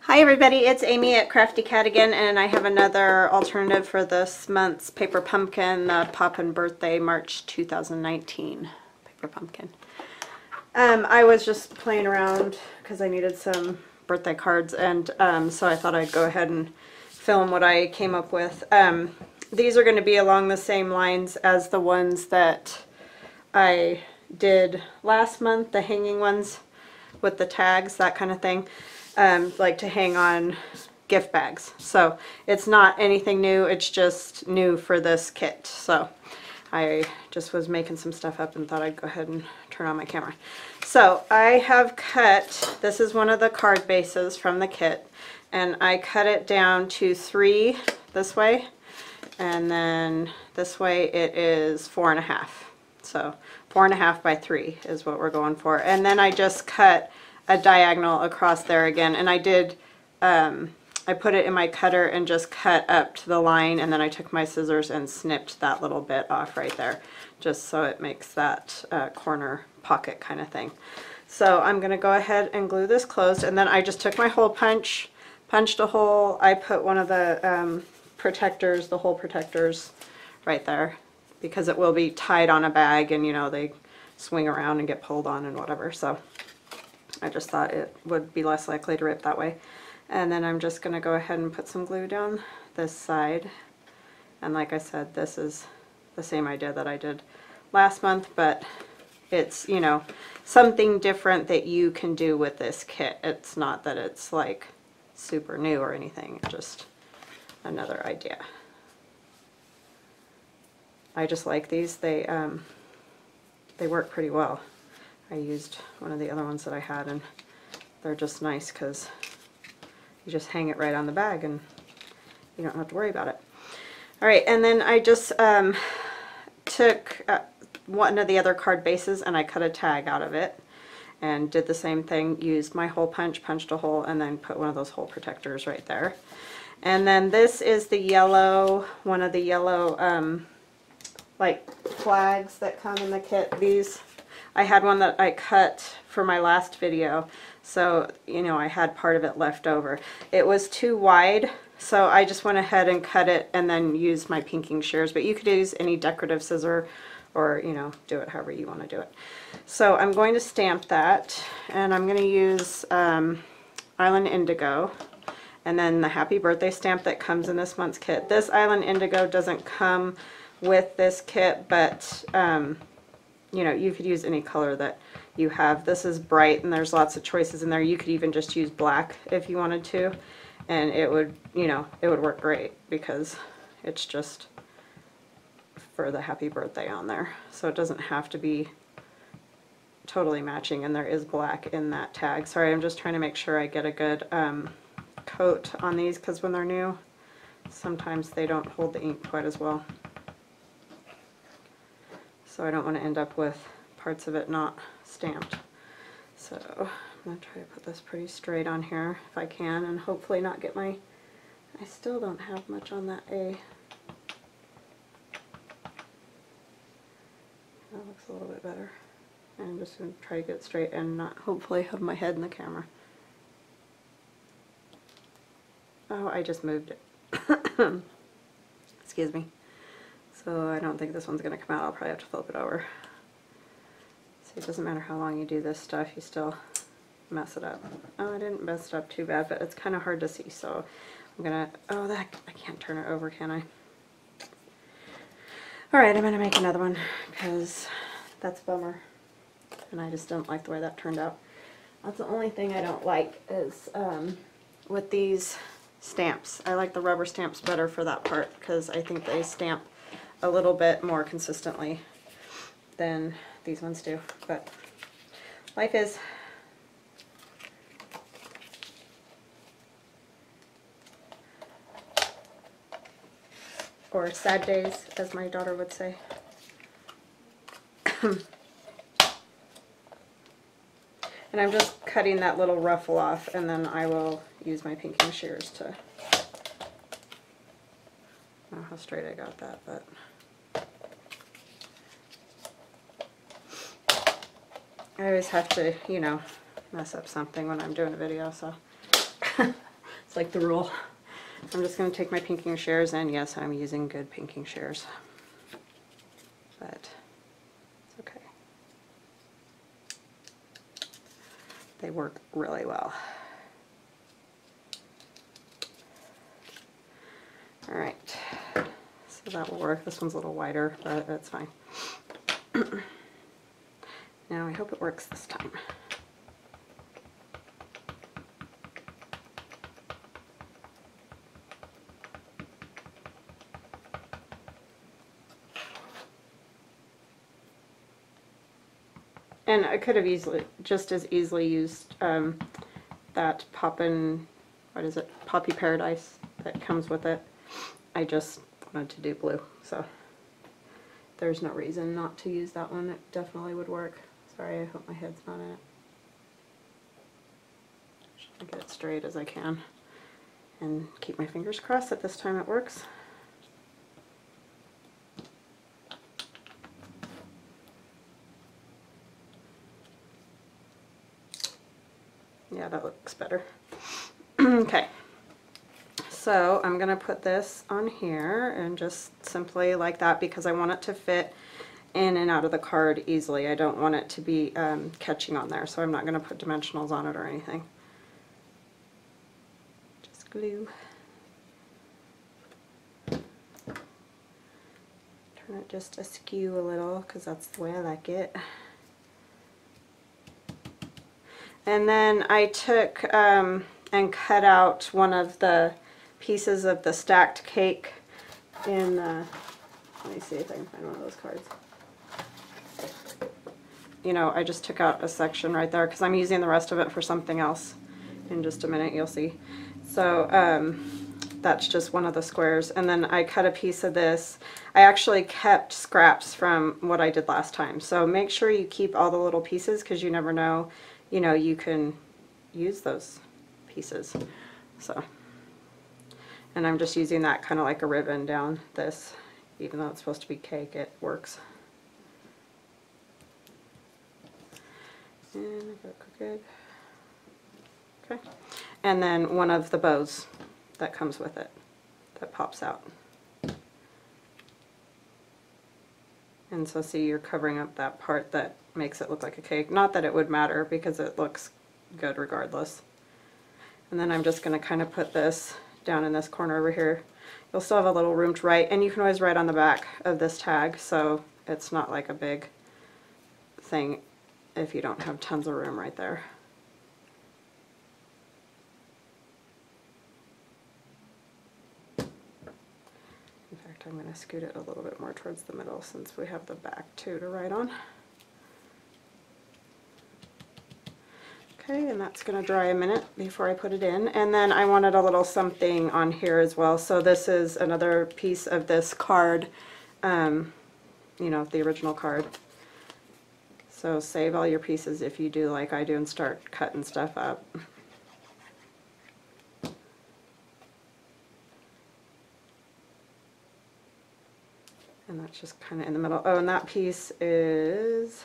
Hi everybody, it's Amy at Crafty Cat again, and I have another alternative for this month's Paper Pumpkin, the Poppin' Birthday March 2019 Paper Pumpkin. I was just playing around because I needed some birthday cards, and so I thought I'd go ahead and film what I came up with. These are going to be along the same lines as the ones that I did last month, the hanging ones with the tags, that kind of thing. Like to hang on gift bags. So it's not anything new, it's just new for this kit. So I just was making some stuff up and thought I'd go ahead and turn on my camera. So I have cut, this is one of the card bases from the kit, and I cut it down to 3 this way, and then this way it is 4.5. So 4.5 by 3 is what we're going for. And then I just cut a diagonal across there again, and I did I put it in my cutter and just cut up to the line, and then I took my scissors and snipped that little bit off right there, just so it makes that corner pocket kind of thing. So I'm gonna go ahead and glue this closed, and then I just took my hole punch, punched a hole. I put one of the protectors, the hole protectors right there, because it will be tied on a bag, and you know, they swing around and get pulled on and whatever. So I just thought it would be less likely to rip that way. And then I'm just going to go ahead and put some glue down this side. And like I said, this is the same idea that I did last month, but it's, you know, something different that you can do with this kit. It's not that it's like super new or anything, just another idea. I just like these. They work pretty well. I used one of the other ones that I had, and they're just nice because you just hang it right on the bag and you don't have to worry about it. Alright, and then I just took one of the other card bases and I cut a tag out of it and did the same thing, used my hole punch, punched a hole, and then put one of those hole protectors right there. And then this is the yellow, one of the yellow like flags that come in the kit. These, I had one that I cut for my last video, so you know, I had part of it left over. It was too wide, so I just went ahead and cut it and then used my pinking shears, but you could use any decorative scissor or, you know, do it however you want to do it. So I'm going to stamp that, and I'm going to use Island Indigo, and then the Happy Birthday stamp that comes in this month's kit. This Island Indigo doesn't come with this kit, but you know, you could use any color that you have. This is bright and there's lots of choices in there. You could even just use black if you wanted to, and it would, you know, it would work great because it's just for the happy birthday on there. So it doesn't have to be totally matching, and there is black in that tag. Sorry, I'm just trying to make sure I get a good coat on these, because when they're new, sometimes they don't hold the ink quite as well. So I don't want to end up with parts of it not stamped. So I'm going to try to put this pretty straight on here if I can, and hopefully not get my, I still don't have much on that A. That looks a little bit better. And I'm just going to try to get it straight and not hopefully have my head in the camera. Oh, I just moved it. Excuse me. So I don't think this one's going to come out. I'll probably have to flip it over. So it doesn't matter how long you do this stuff, you still mess it up. Oh, I didn't mess it up too bad, but it's kind of hard to see. So I'm going to, oh, that, I can't turn it over, can I? Alright, I'm going to make another one because that's a bummer. And I just don't like the way that turned out. That's the only thing I don't like is with these stamps. I like the rubber stamps better for that part because I think they stamp a little bit more consistently than these ones do, but life is. Or sad days, as my daughter would say. And I'm just cutting that little ruffle off, and then I will use my pinking shears to, I don't know how straight I got that, but I always have to, you know, mess up something when I'm doing a video, so It's like the rule. I'm just going to take my pinking shears, and yes, I'm using good pinking shears, but it's okay. They work really well. All right, so that will work. This one's a little wider, but that's fine. Now I hope it works this time. And I could have just as easily used that Poppy Paradise that comes with it. I just wanted to do blue, so there's no reason not to use that one. It definitely would work. Sorry, I hope my head's not in it. Try to get it straight as I can and keep my fingers crossed that this time it works. Yeah, that looks better. Okay, so I'm going to put this on here and just simply like that because I want it to fit in and out of the card easily. I don't want it to be catching on there, so I'm not going to put dimensionals on it or anything. Just glue. Turn it just askew a little because that's the way I like it. And then I took and cut out one of the pieces of the stacked cake in, let me see if I can find one of those cards. You know, I just took out a section right there because I'm using the rest of it for something else. In just a minute you'll see. So that's just one of the squares. And then I cut a piece of this. I actually kept scraps from what I did last time. So make sure you keep all the little pieces because you never know, you know, you can use those pieces. So, and I'm just using that kind of like a ribbon down this, even though it's supposed to be cake, it works. And I got it crooked. Okay, and then one of the bows that comes with it that pops out. And so see, you're covering up that part that makes it look like a cake. Not that it would matter because it looks good regardless. And then I'm just going to kind of put this down in this corner over here. You'll still have a little room to write, and you can always write on the back of this tag, so it's not like a big thing if you don't have tons of room right there. In fact, I'm going to scoot it a little bit more towards the middle since we have the back too to write on. Okay, and that's going to dry a minute before I put it in. And then I wanted a little something on here as well. So this is another piece of this card, you know, the original card. So save all your pieces if you do like I do and start cutting stuff up. And that's just kind of in the middle. Oh, and that piece is,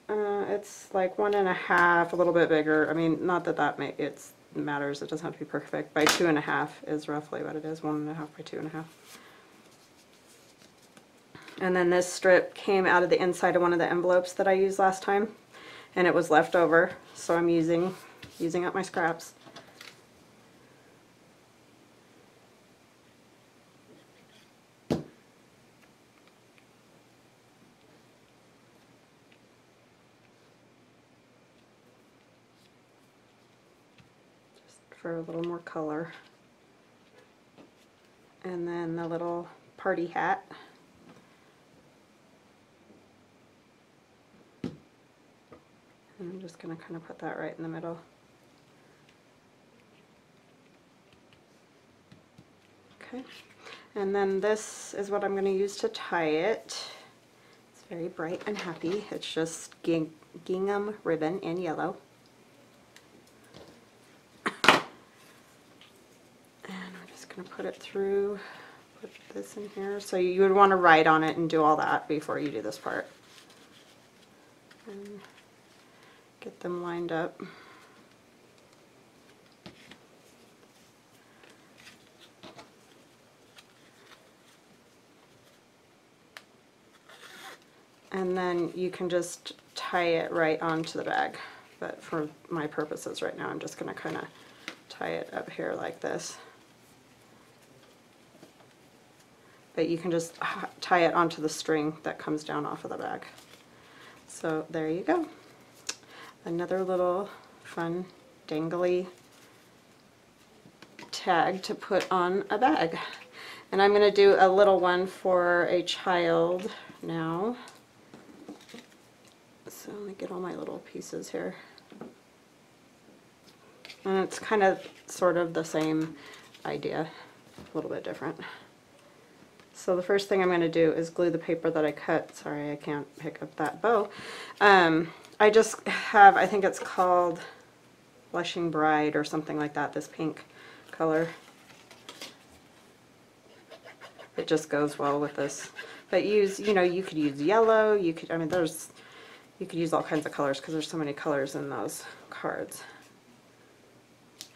it's like 1.5, a little bit bigger. I mean, not that it matters. It doesn't have to be perfect. By 2.5 is roughly what it is. 1.5 by 2.5. And then this strip came out of the inside of one of the envelopes that I used last time, and it was left over, so I'm using up my scraps. For a little more color. And then the little party hat. And I'm just going to kind of put that right in the middle. Okay. And then this is what I'm going to use to tie it. It's very bright and happy. It's just gingham ribbon in yellow. Going to put it through, put this in here. So you would want to write on it and do all that before you do this part. And get them lined up. and then you can just tie it right onto the bag. But for my purposes right now, I'm just going to kind of tie it up here like this. But you can just tie it onto the string that comes down off of the bag. So there you go. Another little fun dangly tag to put on a bag. And I'm going to do a little one for a child now. So let me get all my little pieces here. And it's kind of sort of the same idea, a little bit different. So the first thing I'm going to do is glue the paper that I cut. Sorry, I can't pick up that bow. I just have, I think it's called Blushing Bride or something like that, this pink color. It just goes well with this. But use, you know, you could use yellow, you could, I mean, you could use all kinds of colors because there's so many colors in those cards. You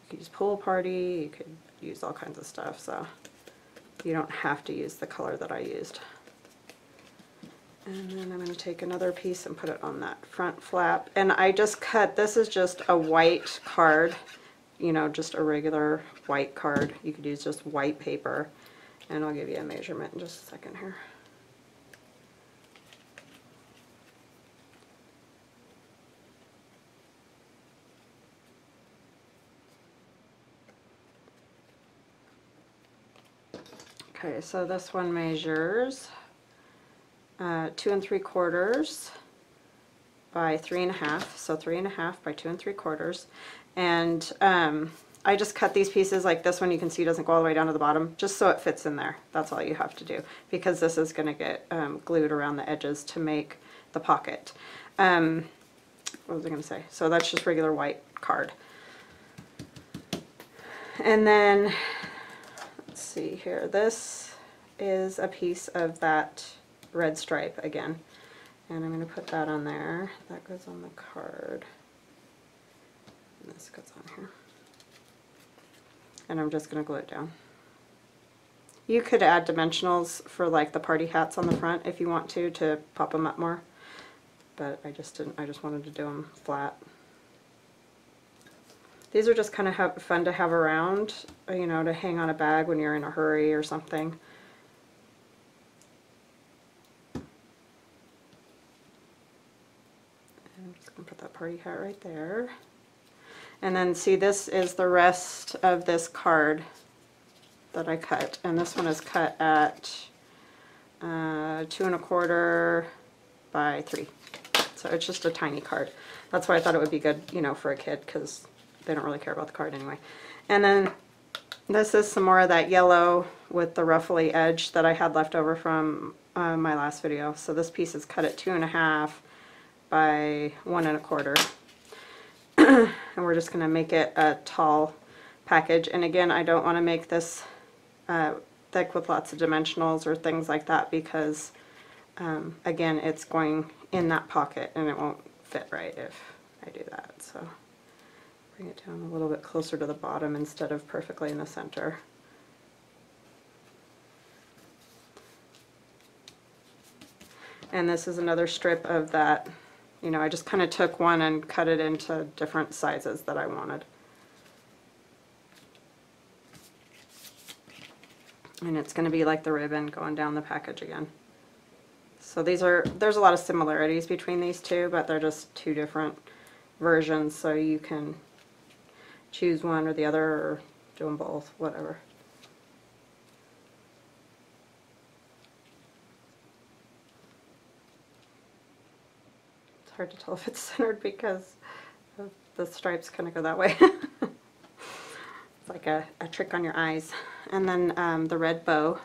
could use Pool Party, you could use all kinds of stuff, so you don't have to use the color that I used. And then I'm going to take another piece and put it on that front flap. And I just cut, this is just a white card, you know, just a regular white card. You could use just white paper. And I'll give you a measurement in just a second here. Okay, so this one measures 2 3/4 by 3 1/2, so 3 1/2 by 2 3/4, and I just cut these pieces like this one. You can see doesn't go all the way down to the bottom, just so it fits in there. That's all you have to do, because this is going to get glued around the edges to make the pocket. What was I going to say? So that's just regular white card. And then let's see here, this is a piece of that red stripe again, and I'm going to put that on there. That goes on the card, and this goes on here, and I'm just going to glue it down. You could add dimensionals for like the party hats on the front if you want to pop them up more, but I just didn't. I just wanted to do them flat. These are just kind of fun to have around, you know, to hang on a bag when you're in a hurry or something. And I'm just going to put that party hat right there. And then see, this is the rest of this card that I cut. And this one is cut at 2 1/4 by 3. So it's just a tiny card. That's why I thought it would be good, you know, for a kid, because they don't really care about the card anyway. And then this is some more of that yellow with the ruffly edge that I had left over from my last video. So this piece is cut at 2 1/2 by 1 1/4. And we're just going to make it a tall package. And again, I don't want to make this thick with lots of dimensionals or things like that, because again, it's going in that pocket and it won't fit right if I do that. So bring it down a little bit closer to the bottom instead of perfectly in the center. And this is another strip of that, you know, I just kind of took one and cut it into different sizes that I wanted. And it's going to be like the ribbon going down the package again. So there's a lot of similarities between these two, but they're just two different versions, so you can choose one or the other, or do them both, whatever. It's hard to tell if it's centered because the stripes kind of go that way. It's like a trick on your eyes. And then the red bow.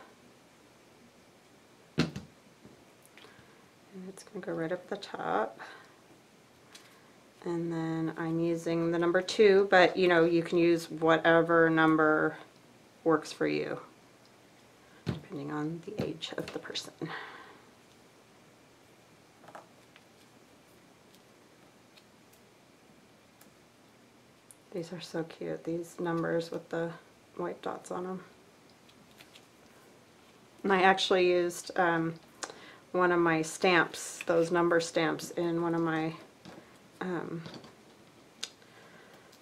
And it's going to go right up the top. And then I'm using the number 2, but you know, you can use whatever number works for you, depending on the age of the person. These are so cute, these numbers with the white dots on them. And I actually used one one of my stamps, those number stamps, in one of my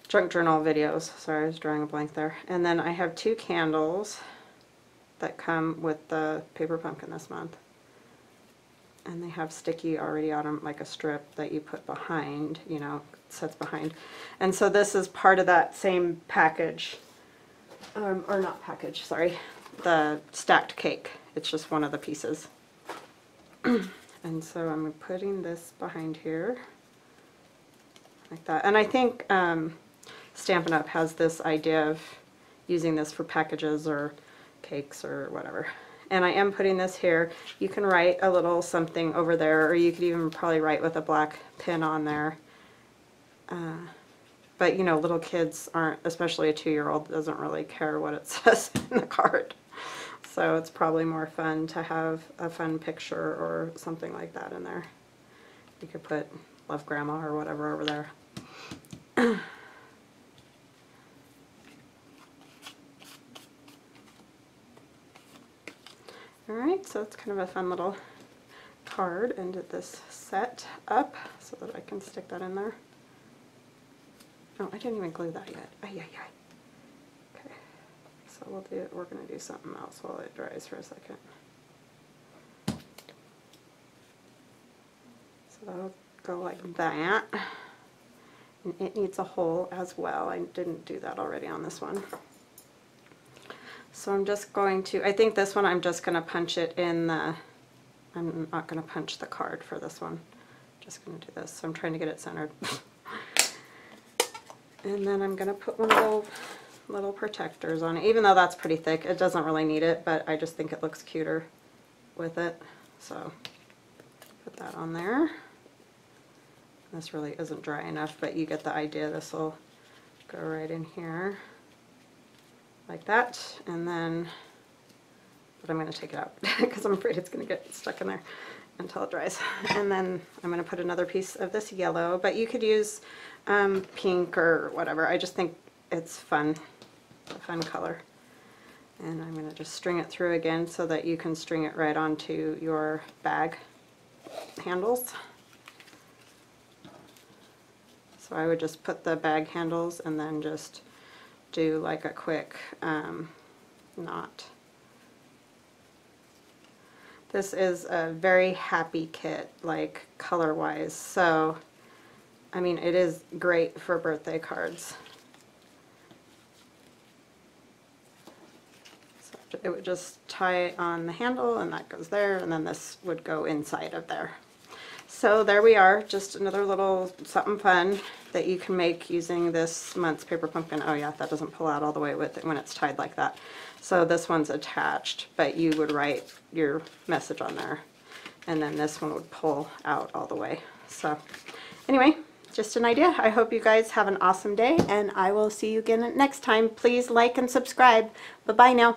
junk journal videos. Sorry, I was drawing a blank there. And then I have 2 candles that come with the paper pumpkin this month. And they have sticky already on them, like a strip that you put behind, you know, sets behind. And so this is part of that same package, or not package, sorry, the stacked cake. It's just one of the pieces. And so I'm putting this behind here, like that. And I think Stampin' Up! Has this idea of using this for packages or cakes or whatever. And I am putting this here. You can write a little something over there, or you could even probably write with a black pen on there. But you know, little kids aren't, especially a 2-year-old, doesn't really care what it says in the card. So it's probably more fun to have a fun picture or something like that in there. You could put "Love Grandma" or whatever over there. Alright, so it's kind of a fun little card, and get this set up so that I can stick that in there. Oh, I didn't even glue that yet. Okay, so we're going to do something else while it dries for a second. So that'll go like that. And it needs a hole as well. I didn't do that already on this one. So I'm just going to, I think this one I'm just going to punch it in the, I'm not going to punch the card for this one. I'm just going to do this. So I'm trying to get it centered. And then I'm going to put one of those little protectors on it. Even though that's pretty thick, it doesn't really need it, but I just think it looks cuter with it. So put that on there. This really isn't dry enough, but you get the idea. This will go right in here like that. And then, but I'm going to take it out because I'm afraid it's going to get stuck in there until it dries. And then I'm going to put another piece of this yellow, but you could use pink or whatever. I just think it's fun, a fun color. And I'm going to just string it through again so that you can string it right onto your bag handles. So I would just put the bag handles and then just do like a quick knot. This is a very happy kit, like color-wise, so I mean it is great for birthday cards. So it would just tie on the handle and that goes there, and then this would go inside of there. So there we are, just another little something fun that you can make using this month's paper pumpkin. Oh yeah, that doesn't pull out all the way with it when it's tied like that. So this one's attached, but you would write your message on there, and then this one would pull out all the way. So anyway, just an idea. I hope you guys have an awesome day, and I will see you again next time. Please like and subscribe. Bye-bye now.